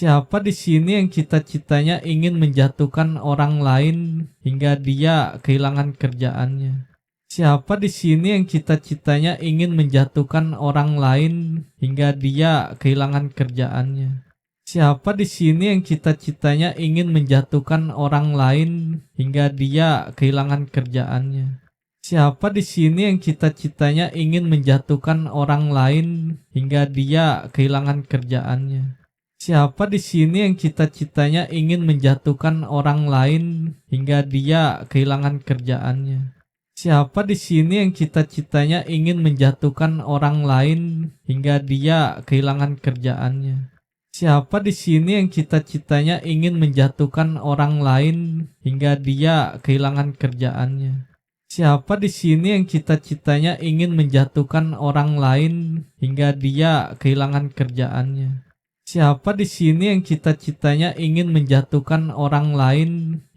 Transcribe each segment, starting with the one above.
Siapa di sini yang cita-citanya ingin menjatuhkan orang lain hingga dia kehilangan kerjaannya? Siapa di sini yang cita-citanya ingin menjatuhkan orang lain hingga dia kehilangan kerjaannya? Siapa di sini yang cita-citanya ingin menjatuhkan orang lain hingga dia kehilangan kerjaannya? Siapa di sini yang cita-citanya ingin menjatuhkan orang lain hingga dia kehilangan kerjaannya? Siapa di sini yang cita-citanya ingin menjatuhkan orang lain hingga dia kehilangan kerjaannya? Siapa di sini yang cita-citanya ingin menjatuhkan orang lain hingga dia kehilangan kerjaannya? Siapa di sini yang cita-citanya ingin menjatuhkan orang lain hingga dia kehilangan kerjaannya? Siapa di sini yang cita-citanya ingin menjatuhkan orang lain hingga dia kehilangan kerjaannya? Siapa di sini yang cita-citanya ingin menjatuhkan orang lain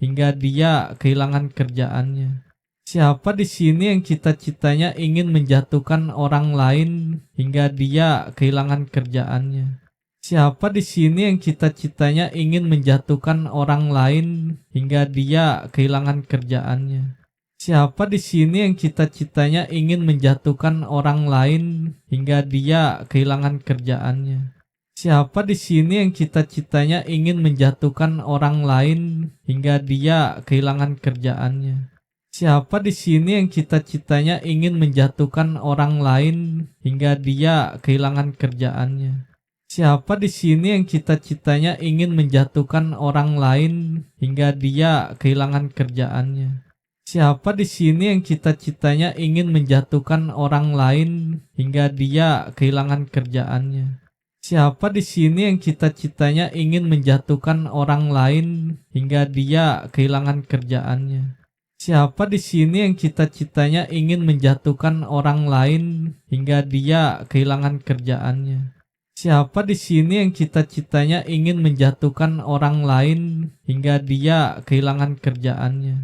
hingga dia kehilangan kerjaannya? Siapa di sini yang cita-citanya ingin menjatuhkan orang lain hingga dia kehilangan kerjaannya? Siapa di sini yang cita-citanya ingin menjatuhkan orang lain hingga dia kehilangan kerjaannya? Siapa di sini yang cita-citanya ingin menjatuhkan orang lain hingga dia kehilangan kerjaannya? Siapa di sini yang cita-citanya ingin menjatuhkan orang lain hingga dia kehilangan kerjaannya? Siapa di sini yang cita-citanya ingin menjatuhkan orang lain hingga dia kehilangan kerjaannya? Siapa di sini yang cita-citanya ingin menjatuhkan orang lain hingga dia kehilangan kerjaannya? Siapa di sini yang cita-citanya ingin menjatuhkan orang lain hingga dia kehilangan kerjaannya? Siapa di sini yang cita-citanya ingin menjatuhkan orang lain hingga dia kehilangan kerjaannya? Siapa di sini yang cita-citanya ingin menjatuhkan orang lain hingga dia kehilangan kerjaannya? Siapa di sini yang cita-citanya ingin menjatuhkan orang lain hingga dia kehilangan kerjaannya?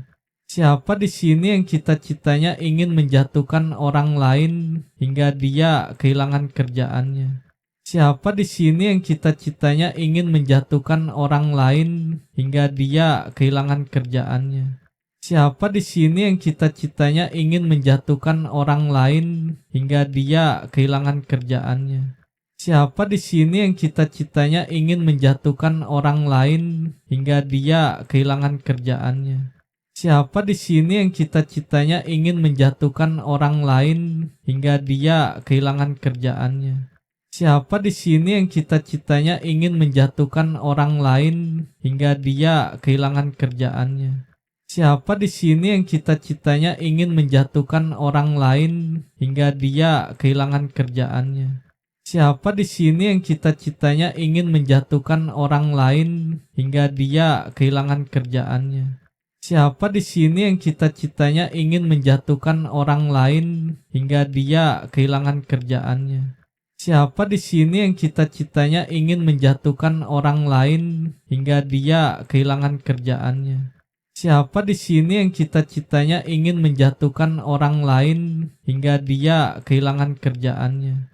Siapa di sini yang cita-citanya ingin menjatuhkan orang lain hingga dia kehilangan kerjaannya? Siapa di sini yang cita-citanya ingin menjatuhkan orang lain hingga dia kehilangan kerjaannya? Siapa di sini yang cita-citanya ingin menjatuhkan orang lain hingga dia kehilangan kerjaannya? Siapa di sini yang cita-citanya ingin menjatuhkan orang lain hingga dia kehilangan kerjaannya? Siapa di sini yang cita-citanya ingin menjatuhkan orang lain hingga dia kehilangan kerjaannya? Siapa di sini yang cita-citanya ingin menjatuhkan orang lain hingga dia kehilangan kerjaannya? Siapa di sini yang cita-citanya ingin menjatuhkan orang lain hingga dia kehilangan kerjaannya? Siapa di sini yang cita-citanya ingin menjatuhkan orang lain hingga dia kehilangan kerjaannya? Siapa di sini yang cita-citanya ingin menjatuhkan orang lain hingga dia kehilangan kerjaannya? Siapa di sini yang cita-citanya ingin menjatuhkan orang lain hingga dia kehilangan kerjaannya? Siapa di sini yang cita-citanya ingin menjatuhkan orang lain hingga dia kehilangan kerjaannya?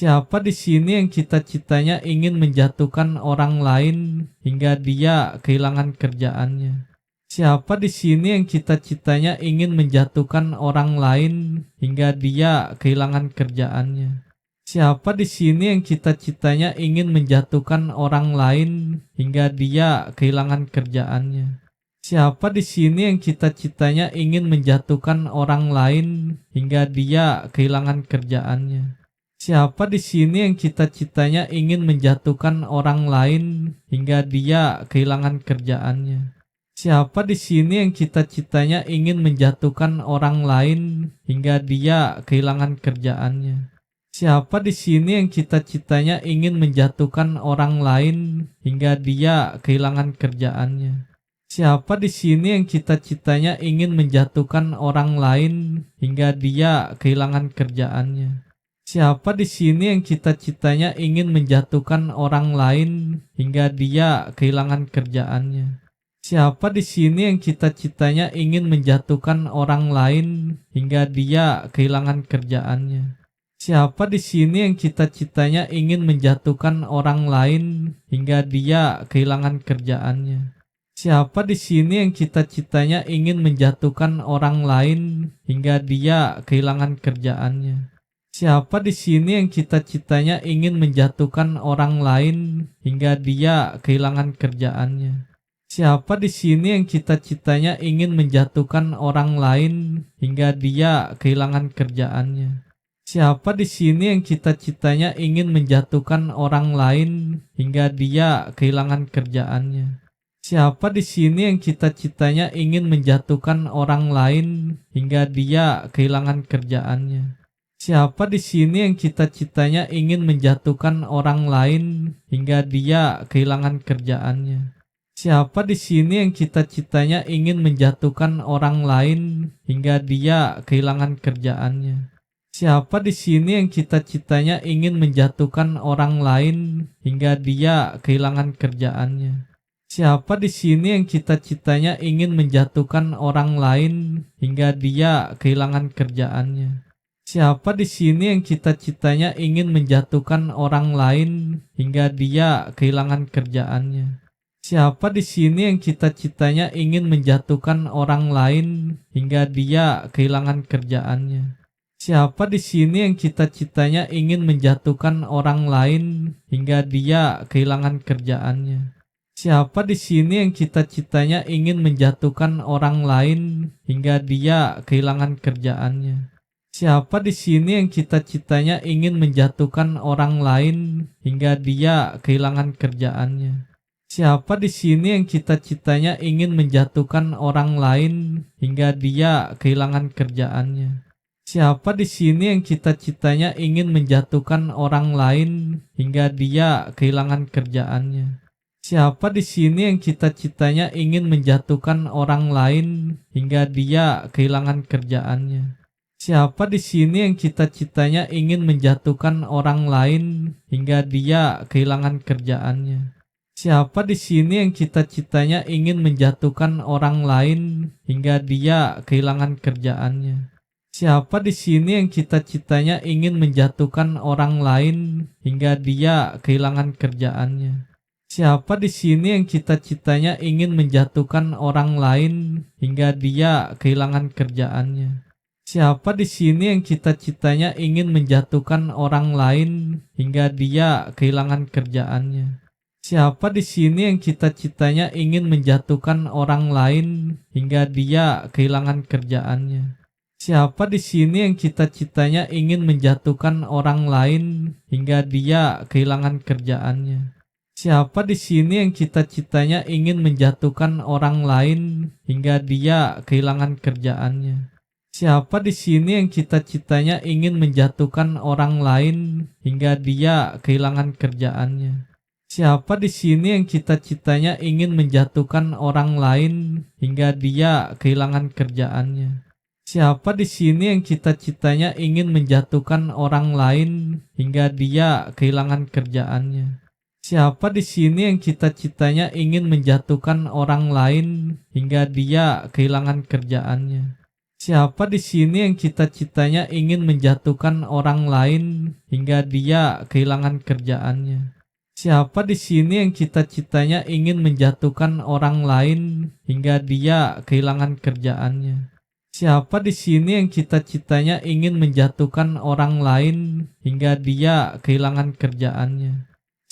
Siapa di sini yang cita-citanya ingin menjatuhkan orang lain hingga dia kehilangan kerjaannya? Siapa di sini yang cita-citanya ingin menjatuhkan orang lain hingga dia kehilangan kerjaannya? Siapa di sini yang cita-citanya ingin menjatuhkan orang lain hingga dia kehilangan kerjaannya? Siapa di sini yang cita-citanya ingin menjatuhkan orang lain hingga dia kehilangan kerjaannya? Siapa di sini yang cita-citanya ingin menjatuhkan orang lain hingga dia kehilangan kerjaannya? Siapa di sini yang cita-citanya ingin menjatuhkan orang lain hingga dia kehilangan kerjaannya? Siapa di sini yang cita-citanya ingin menjatuhkan orang lain hingga dia kehilangan kerjaannya? Siapa di sini yang cita-citanya ingin menjatuhkan orang lain hingga dia kehilangan kerjaannya? Siapa di sini yang cita-citanya ingin menjatuhkan orang lain hingga dia kehilangan kerjaannya? Siapa di sini yang cita-citanya ingin menjatuhkan orang lain hingga dia kehilangan kerjaannya? Siapa di sini yang cita-citanya ingin menjatuhkan orang lain hingga dia kehilangan kerjaannya? Siapa di sini yang cita-citanya ingin menjatuhkan orang lain hingga dia kehilangan kerjaannya? Siapa di sini yang cita-citanya ingin menjatuhkan orang lain hingga dia kehilangan kerjaannya? Siapa di sini yang cita-citanya ingin menjatuhkan orang lain hingga dia kehilangan kerjaannya? Siapa di sini yang cita-citanya ingin menjatuhkan orang lain hingga dia kehilangan kerjaannya? Siapa di sini yang cita-citanya ingin menjatuhkan orang lain hingga dia kehilangan kerjaannya? Siapa di sini yang cita-citanya ingin menjatuhkan orang lain hingga dia kehilangan kerjaannya? Siapa di sini yang cita-citanya ingin menjatuhkan orang lain hingga dia kehilangan kerjaannya? Siapa di sini yang cita-citanya ingin menjatuhkan orang lain hingga dia kehilangan kerjaannya? Siapa di sini yang cita-citanya ingin menjatuhkan orang lain hingga dia kehilangan kerjaannya? Siapa di sini yang cita-citanya ingin menjatuhkan orang lain hingga dia kehilangan kerjaannya? Siapa di sini yang cita-citanya ingin menjatuhkan orang lain hingga dia kehilangan kerjaannya? Siapa di sini yang cita-citanya ingin menjatuhkan orang lain hingga dia kehilangan kerjaannya? Siapa di sini yang cita-citanya ingin menjatuhkan orang lain hingga dia kehilangan kerjaannya? Siapa di sini yang cita-citanya ingin menjatuhkan orang lain hingga dia kehilangan kerjaannya? Siapa di sini yang cita-citanya ingin menjatuhkan orang lain hingga dia kehilangan kerjaannya? Siapa di sini yang cita-citanya ingin menjatuhkan orang lain hingga dia kehilangan kerjaannya? Siapa di sini yang cita-citanya ingin menjatuhkan orang lain hingga dia kehilangan kerjaannya? Siapa di sini yang cita-citanya ingin menjatuhkan orang lain hingga dia kehilangan kerjaannya? Siapa di sini yang cita-citanya ingin menjatuhkan orang lain hingga dia kehilangan kerjaannya? Siapa di sini yang cita-citanya ingin menjatuhkan orang lain hingga dia kehilangan kerjaannya? Siapa di sini yang cita-citanya ingin menjatuhkan orang lain hingga dia kehilangan kerjaannya? Siapa di sini yang cita-citanya ingin menjatuhkan orang lain hingga dia kehilangan kerjaannya? Siapa di sini yang cita-citanya ingin menjatuhkan orang lain hingga dia kehilangan kerjaannya? Siapa di sini yang cita-citanya ingin menjatuhkan orang lain hingga dia kehilangan kerjaannya? Siapa di sini yang cita-citanya ingin menjatuhkan orang lain hingga dia kehilangan kerjaannya? Siapa di sini yang cita-citanya ingin menjatuhkan orang lain hingga dia kehilangan kerjaannya? Siapa di sini yang cita-citanya ingin menjatuhkan orang lain hingga dia kehilangan kerjaannya? Siapa di sini yang cita-citanya ingin menjatuhkan orang lain hingga dia kehilangan kerjaannya? Siapa di sini yang cita-citanya ingin menjatuhkan orang lain hingga dia kehilangan kerjaannya? Siapa di sini yang cita-citanya ingin menjatuhkan orang lain hingga dia kehilangan kerjaannya? Siapa di sini yang cita-citanya ingin menjatuhkan orang lain hingga dia kehilangan kerjaannya? Siapa di sini yang cita-citanya ingin menjatuhkan orang lain hingga dia kehilangan kerjaannya?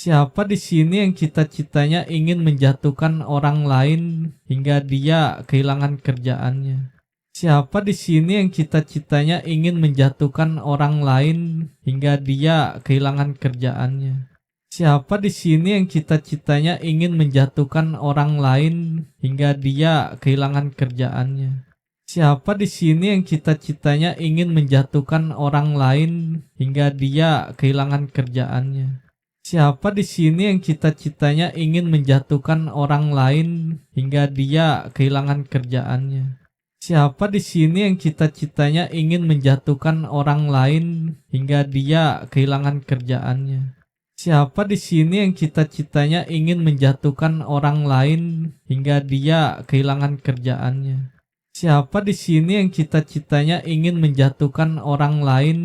Siapa di sini yang cita-citanya ingin menjatuhkan orang lain hingga dia kehilangan kerjaannya? Siapa di sini yang cita-citanya ingin menjatuhkan orang lain hingga dia kehilangan kerjaannya? Siapa di sini yang cita-citanya ingin menjatuhkan orang lain hingga dia kehilangan kerjaannya? Siapa di sini yang cita-citanya ingin menjatuhkan orang lain hingga dia kehilangan kerjaannya? Siapa di sini yang cita-citanya ingin menjatuhkan orang lain hingga dia kehilangan kerjaannya? Siapa di sini yang cita-citanya ingin menjatuhkan orang lain hingga dia kehilangan kerjaannya? Siapa di sini yang cita-citanya ingin menjatuhkan orang lain hingga dia kehilangan kerjaannya? Siapa di sini yang cita-citanya ingin menjatuhkan orang lain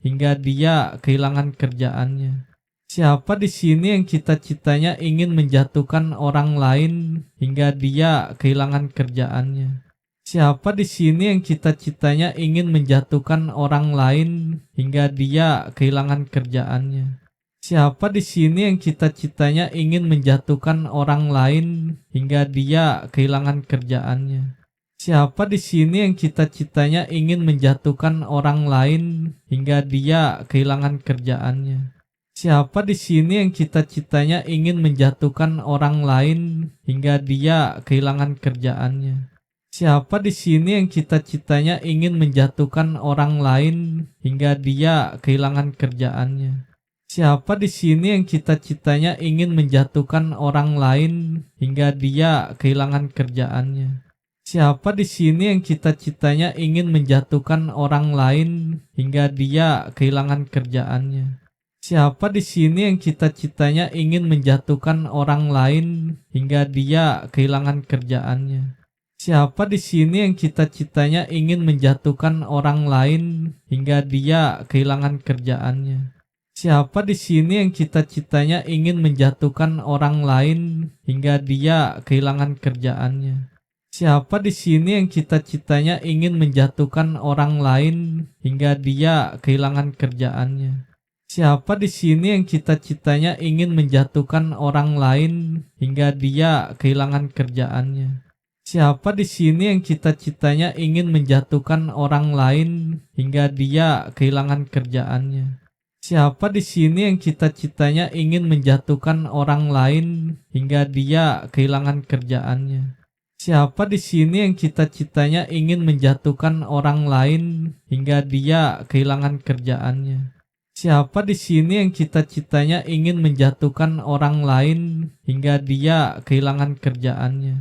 hingga dia kehilangan kerjaannya? Siapa di sini yang cita-citanya ingin menjatuhkan orang lain hingga dia kehilangan kerjaannya? Siapa di sini yang cita-citanya ingin menjatuhkan orang lain hingga dia kehilangan kerjaannya? Siapa di sini yang cita-citanya ingin menjatuhkan orang lain hingga dia kehilangan kerjaannya? Siapa di sini yang cita-citanya ingin menjatuhkan orang lain hingga dia kehilangan kerjaannya? Siapa di sini yang cita-citanya ingin menjatuhkan orang lain hingga dia kehilangan kerjaannya? Siapa di sini yang cita-citanya ingin menjatuhkan orang lain hingga dia kehilangan kerjaannya? Siapa di sini yang cita-citanya ingin menjatuhkan orang lain hingga dia kehilangan kerjaannya? Siapa di sini yang cita-citanya ingin menjatuhkan orang lain hingga dia kehilangan kerjaannya? Siapa di sini yang cita-citanya ingin menjatuhkan orang lain hingga dia kehilangan kerjaannya? Siapa di sini yang cita-citanya ingin menjatuhkan orang lain hingga dia kehilangan kerjaannya? Siapa di sini yang cita-citanya ingin menjatuhkan orang lain hingga dia kehilangan kerjaannya? Siapa di sini yang cita-citanya ingin menjatuhkan orang lain hingga dia kehilangan kerjaannya? Siapa di sini yang cita-citanya ingin menjatuhkan orang lain hingga dia kehilangan kerjaannya? Siapa di sini yang cita-citanya ingin menjatuhkan orang lain hingga dia kehilangan kerjaannya? Siapa di sini yang cita-citanya ingin menjatuhkan orang lain hingga dia kehilangan kerjaannya? Siapa di sini yang cita-citanya ingin menjatuhkan orang lain hingga dia kehilangan kerjaannya? Siapa di sini yang cita-citanya ingin menjatuhkan orang lain hingga dia kehilangan kerjaannya?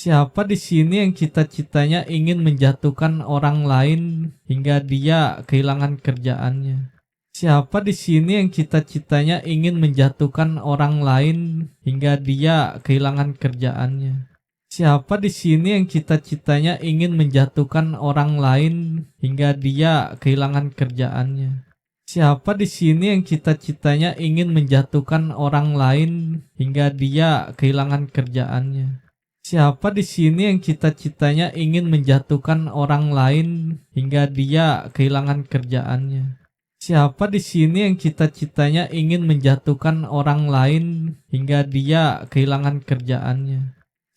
Siapa di sini yang cita-citanya ingin menjatuhkan orang lain hingga dia kehilangan kerjaannya? Siapa di sini yang cita-citanya ingin menjatuhkan orang lain hingga dia kehilangan kerjaannya? Siapa di sini yang cita-citanya ingin menjatuhkan orang lain hingga dia kehilangan kerjaannya? Siapa di sini yang cita-citanya ingin menjatuhkan orang lain hingga dia kehilangan kerjaannya? Siapa di sini yang cita-citanya ingin menjatuhkan orang lain hingga dia kehilangan kerjaannya? Siapa di sini yang cita-citanya ingin menjatuhkan orang lain hingga dia kehilangan kerjaannya?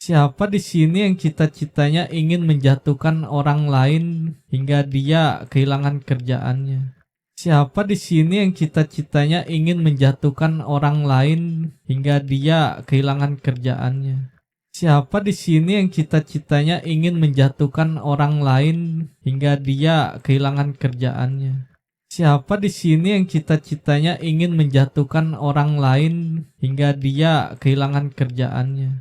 Siapa di sini yang cita-citanya ingin menjatuhkan orang lain hingga dia kehilangan kerjaannya? Siapa di sini yang cita-citanya ingin menjatuhkan orang lain hingga dia kehilangan kerjaannya? Siapa di sini yang cita-citanya ingin menjatuhkan orang lain hingga dia kehilangan kerjaannya? Siapa di sini yang cita-citanya ingin menjatuhkan orang lain hingga dia kehilangan kerjaannya?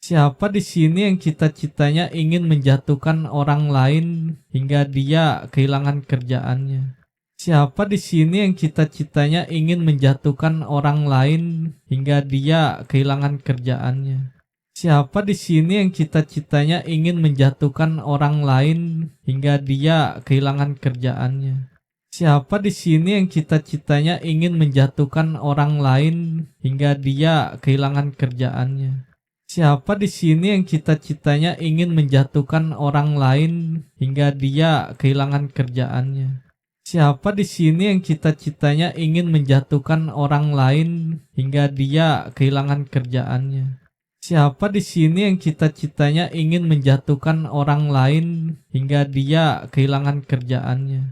Siapa di sini yang cita-citanya ingin menjatuhkan orang lain hingga dia kehilangan kerjaannya? Siapa di sini yang cita-citanya ingin menjatuhkan orang lain hingga dia kehilangan kerjaannya? Siapa di sini yang cita-citanya ingin menjatuhkan orang lain hingga dia kehilangan kerjaannya? Siapa di sini yang cita-citanya ingin menjatuhkan orang lain hingga dia kehilangan kerjaannya? Siapa di sini yang cita-citanya ingin menjatuhkan orang lain hingga dia kehilangan kerjaannya? Siapa di sini yang cita-citanya ingin menjatuhkan orang lain hingga dia kehilangan kerjaannya? Siapa di sini yang cita-citanya ingin menjatuhkan orang lain hingga dia kehilangan kerjaannya?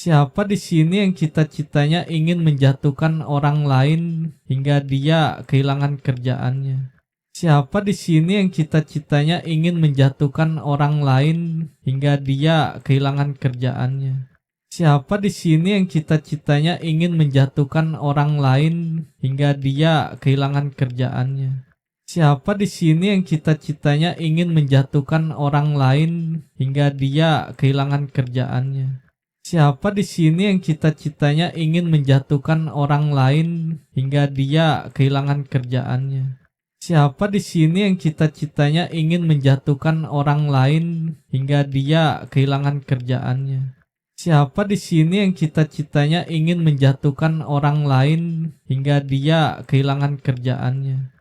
Siapa di sini yang cita-citanya ingin menjatuhkan orang lain hingga dia kehilangan kerjaannya? Siapa di sini yang cita-citanya ingin menjatuhkan orang lain hingga dia kehilangan kerjaannya? Siapa di sini yang cita-citanya ingin menjatuhkan orang lain hingga dia kehilangan kerjaannya? Siapa di sini yang cita-citanya ingin menjatuhkan orang lain hingga dia kehilangan kerjaannya? Siapa di sini yang cita-citanya ingin menjatuhkan orang lain hingga dia kehilangan kerjaannya? Siapa di sini yang cita-citanya ingin menjatuhkan orang lain hingga dia kehilangan kerjaannya? Siapa di sini yang cita-citanya ingin menjatuhkan orang lain hingga dia kehilangan kerjaannya?